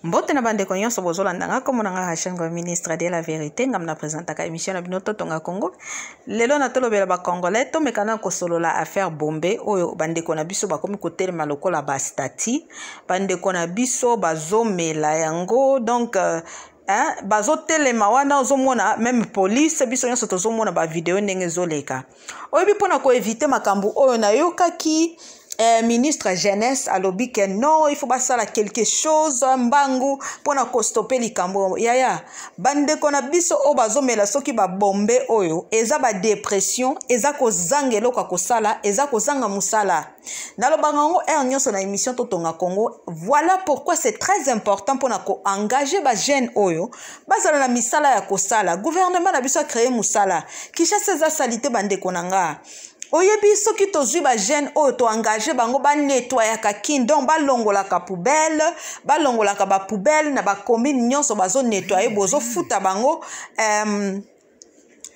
Mbote na bande konyo so bozolanda nga komo nga Hashengo ministre de la vérité ngam na présentaka émission na bino Totonga Congo. Lelo na tolobela ba congolais to mekana ko solola affaire Bombe oyo bande kona biso bakomi kotelema lokola ba stati bande kona biso bazomela yango donc bazo telema wana ozomona même police biso nyonso tozomona ba video ndenge zoleka oyebi pona ko éviter makambu oyo na yokaki ministre jeunesse alobi que non il faut basala quelque chose mbangu pona ko stopper likambo yaya bande kona biso o bazomela soki ba bombe oyo eza ba dépression eza ko zangelo kwa kosala eza ko zanga musala nalobanga ngo nyonso na émission Totonga Congo. Voilà pourquoi c'est très important pona ko engager ba jeune oyo basala na misala ya kosala gouvernement na biso a créer musala kisha seza salité bande konanga oyebi soki tozwi ba jeune oyo to engager bango ba nettoyer ka kindon ba longola ka poubelle ba longola ka ba poubelle na ba commune nyonso bazo nettoyer bozo futa bango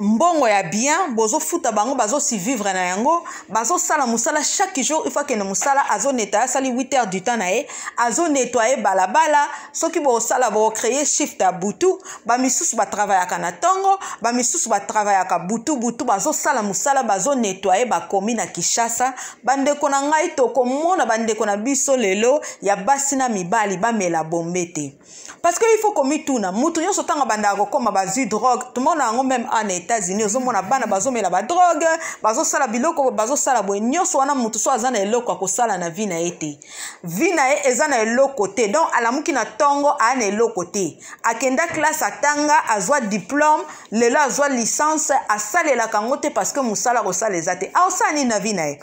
mbongo ya bien bozo futa bango bazo si vivre na yango bazo sala musala chaque jour il faut que na musala azo nettoyer sali 8 heures du temps na ye azo nettoyer balabala soki bo sala bo créer shift à butu ba misusu ba travailler kana tongo ba misusu ba travailler ka butu bazo sala musala bazo nettoyer ba commune na Kinshasa bande kona ngai to komona bande kona biso lelo ya basi na mibali ba mela bombete parce que il faut komi tuna mutu nyonso tanga banda ko koma bazi drogue tout monde ngo même en États-Unis ozomona bana bazomela ba drogue bazo sala biloko bazo sala bo nyonso wana mutu so azana eloko ko sala na vie na ete vie na e ezana eloko te donc alamuki na tongo ana eloko te akenda classe atanga azwa diplôme lelo azwa licence asalela kango te parce que musala ko sala ezate ausani na vie na e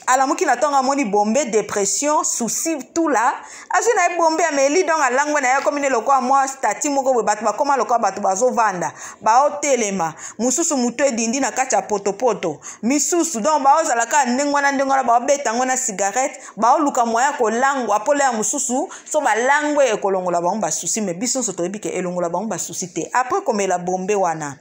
alamuki na tonga moni bombe dépression souci tout là azina bombe ameli donc alangwe na ya komine lokwa moi stati moko batu bakoma lokwa batu bazo vanda ba hotelema mususu mutu edindi na kati ya potopoto misusu donc ba ozala ka ndengwana ba beta ngona cigarette ba oluka moya ko langwa apole ya mususu so ba langwe ekolongola ba mba souci mais biso so toyebi ke elongola ba mba souci te après komela bombe wana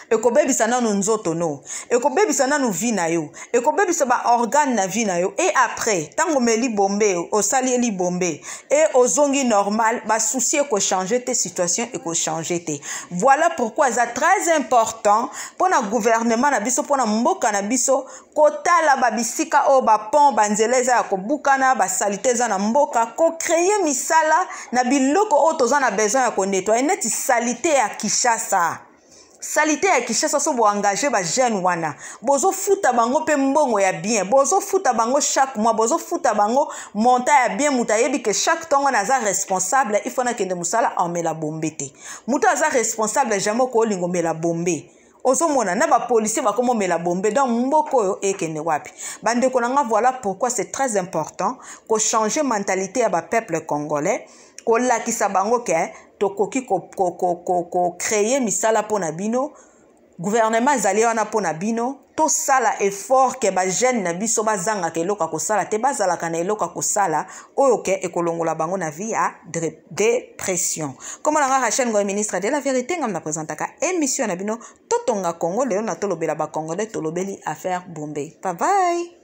ekobebisa nanu nzoto no ekobebisa nanu vie na yo ekobebisa ba organe na vie na yo et après tango meli bombe osali eli bombe et ozongi normal ba souci ko changer tes situations et ko changer te voilà pourquoi c'est très important pour na gouvernement na biso pour na mboka na biso kotala ba bisika o ba pont banzeleza ya kobukana ba salité za na mboka ko créer misala na biloko o tozana besoin ya ko nettoyer neti salité ya Kinshasa salité ya Kinshasa so bo engager ba jeune wana bozo futa bango pe mbongo ya bien bozo futa bango chaque mois bozo futa bango monta ya bien muta yebi que chaque tongo naza responsable il faut na kende musala amela bombe te muta aza responsable jamais ko lingo mela bombe ozomona na ba policier bakomo mela bombe donc mboko oyo ekende wapi bande konanga. Voilà pourquoi c'est très important ko changer mentalité ya ba peuple congolais ko lakisa bango ke tokoki ko créer misala pona bino gouvernement ezali wana pona bino to sala effort ke ba jeune na biso bazanga ke eloko ko sala te bazala kana eloko ko sala oyo ke ekolongola bango na vie ya dépression. Comme on a Hashengo ministre de la vérité ngam na présentaka émission na bino Totonga Congo leo na tolobela ba congolais tolobeli affaire Bombe. Bye bye.